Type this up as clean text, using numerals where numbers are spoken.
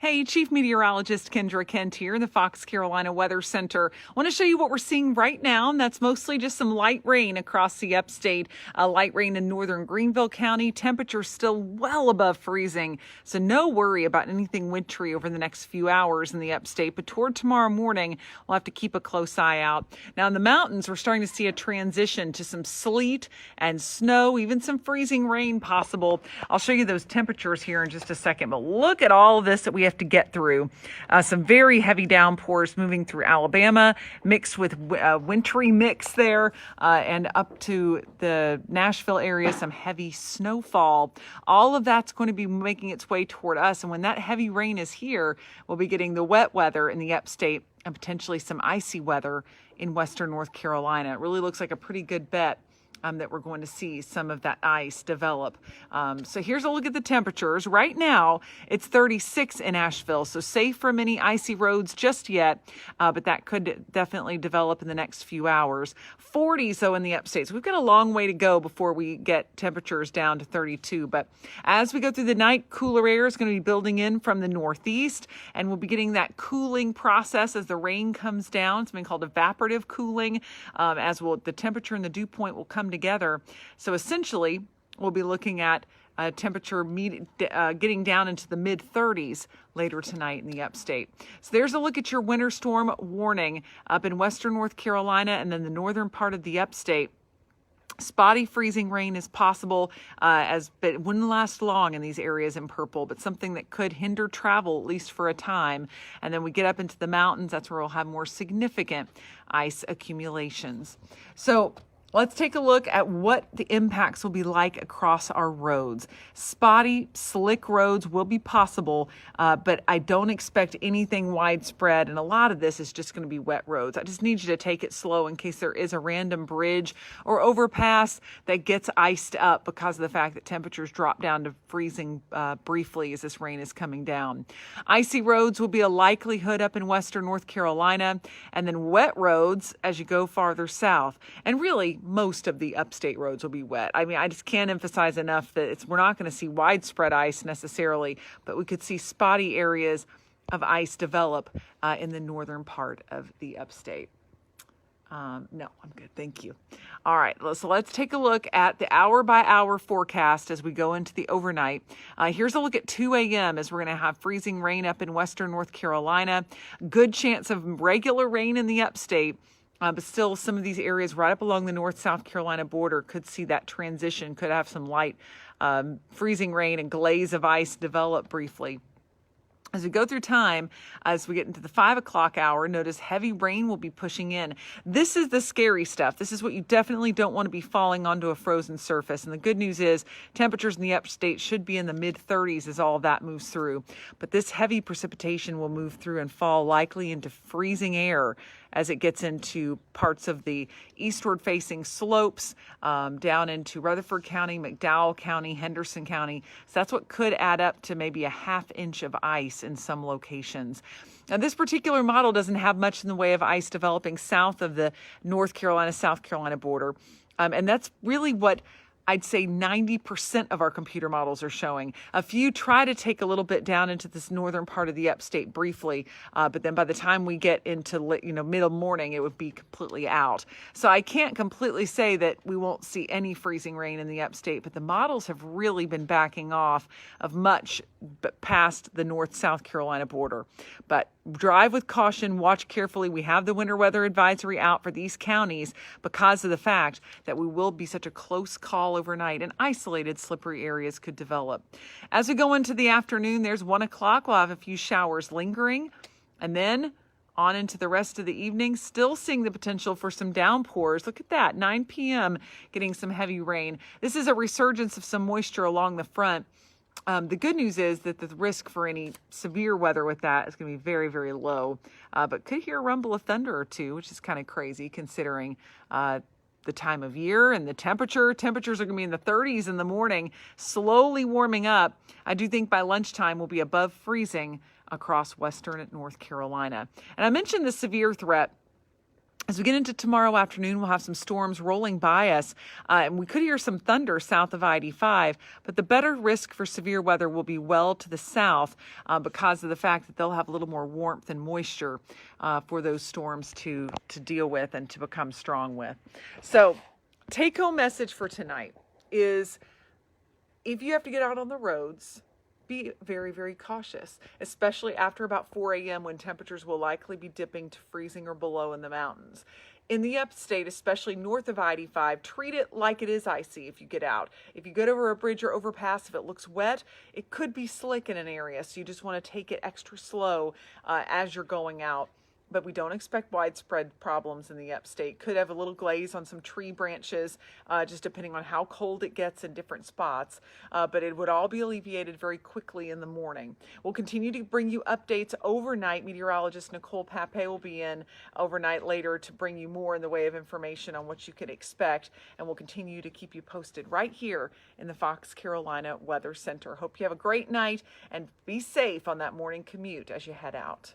Hey, Chief Meteorologist Kendra Kent here in the Fox Carolina Weather Center. I want to show you what we're seeing right now, and that's mostly just some light rain across the upstate. Light rain in northern Greenville County. Temperatures still well above freezing, so no worry about anything wintry over the next few hours in the upstate. But toward tomorrow morning, we'll have to keep a close eye out. Now in the mountains, we're starting to see a transition to some sleet and snow, even some freezing rain possible. I'll show you those temperatures here in just a second, but look at all of this that we have to get through. Some very heavy downpours moving through Alabama, mixed with wintry mix there, and up to the Nashville area, some heavy snowfall. All of that's going to be making its way toward us. And when that heavy rain is here, we'll be getting the wet weather in the upstate and potentially some icy weather in western North Carolina. It really looks like a pretty good bet that we're going to see some of that ice develop. So here's a look at the temperatures. Right now, it's 36 in Asheville, so safe from any icy roads just yet, but that could definitely develop in the next few hours. 40s, though, in the upstate. So we've got a long way to go before we get temperatures down to 32. But as we go through the night, cooler air is going to be building in from the northeast, and we'll be getting that cooling process as the rain comes down, something called evaporative cooling, as will the temperature and the dew point will come together. So essentially, we'll be looking at temperature getting down into the mid-30s later tonight in the upstate. So there's a look at your winter storm warning up in western North Carolina and then the northern part of the upstate. Spotty freezing rain is possible, but it wouldn't last long in these areas in purple, but something that could hinder travel, at least for a time. And then we get up into the mountains, that's where we'll have more significant ice accumulations. So let's take a look at what the impacts will be like across our roads. Spotty, slick roads will be possible, but I don't expect anything widespread, and a lot of this is just going to be wet roads. I just need you to take it slow in case there is a random bridge or overpass that gets iced up because of the fact that temperatures drop down to freezing briefly as this rain is coming down. Icy roads will be a likelihood up in western North Carolina, and then wet roads as you go farther south. And really, most of the upstate roads will be wet. I mean, I just can't emphasize enough that we're not going to see widespread ice necessarily, but we could see spotty areas of ice develop in the northern part of the upstate. No, I'm good. Thank you. All right. So let's take a look at the hour by hour forecast as we go into the overnight. Here's a look at 2 a.m. as we're going to have freezing rain up in western North Carolina. Good chance of regular rain in the upstate. But still, some of these areas right up along the North-South Carolina border could see that transition, could have some light freezing rain and glaze of ice develop briefly. As we go through time, as we get into the 5 o'clock hour, notice heavy rain will be pushing in. This is the scary stuff. This is what you definitely don't want to be falling onto a frozen surface. And the good news is temperatures in the upstate should be in the mid-30s as all of that moves through. But this heavy precipitation will move through and fall likely into freezing air as it gets into parts of the eastward-facing slopes, down into Rutherford County, McDowell County, Henderson County. So that's what could add up to maybe a ½ inch of ice in some locations. Now, this particular model doesn't have much in the way of ice developing south of the North Carolina-South Carolina border. And that's really what I'd say 90% of our computer models are showing. A few try to take a little bit down into this northern part of the upstate briefly, but then by the time we get into middle morning, it would be completely out. So I can't completely say that we won't see any freezing rain in the upstate, but the models have really been backing off of much past the North-South Carolina border. But drive with caution, watch carefully. We have the winter weather advisory out for these counties because of the fact that we will be such a close call overnight and isolated slippery areas could develop. As we go into the afternoon, there's 1 o'clock. We'll have a few showers lingering, and then on into the rest of the evening, still seeing the potential for some downpours. Look at that, 9 p.m. getting some heavy rain. This is a resurgence of some moisture along the front. The good news is that the risk for any severe weather with that is going to be very, very low. But could hear a rumble of thunder or two, which is kind of crazy considering the time of year and the temperature. Temperatures are going to be in the 30s in the morning, slowly warming up. I do think by lunchtime we'll be above freezing across western North Carolina. And I mentioned the severe threat As we get into tomorrow afternoon, we'll have some storms rolling by us, and we could hear some thunder south of I-85, but the better risk for severe weather will be well to the south because of the fact that they'll have a little more warmth and moisture for those storms to deal with and to become strong with. So, take-home message for tonight is if you have to get out on the roads, be very, very cautious, especially after about 4 a.m. when temperatures will likely be dipping to freezing or below in the mountains. In the upstate, especially north of I-85, treat it like it is icy if you get out. If you get over a bridge or overpass, if it looks wet, it could be slick in an area, so you just want to take it extra slow as you're going out. But we don't expect widespread problems in the upstate. Could have a little glaze on some tree branches, just depending on how cold it gets in different spots. But it would all be alleviated very quickly in the morning. We'll continue to bring you updates overnight. Meteorologist Nicole Pape will be in overnight later to bring you more in the way of information on what you could expect. And we'll continue to keep you posted right here in the Fox Carolina Weather Center. Hope you have a great night and be safe on that morning commute as you head out.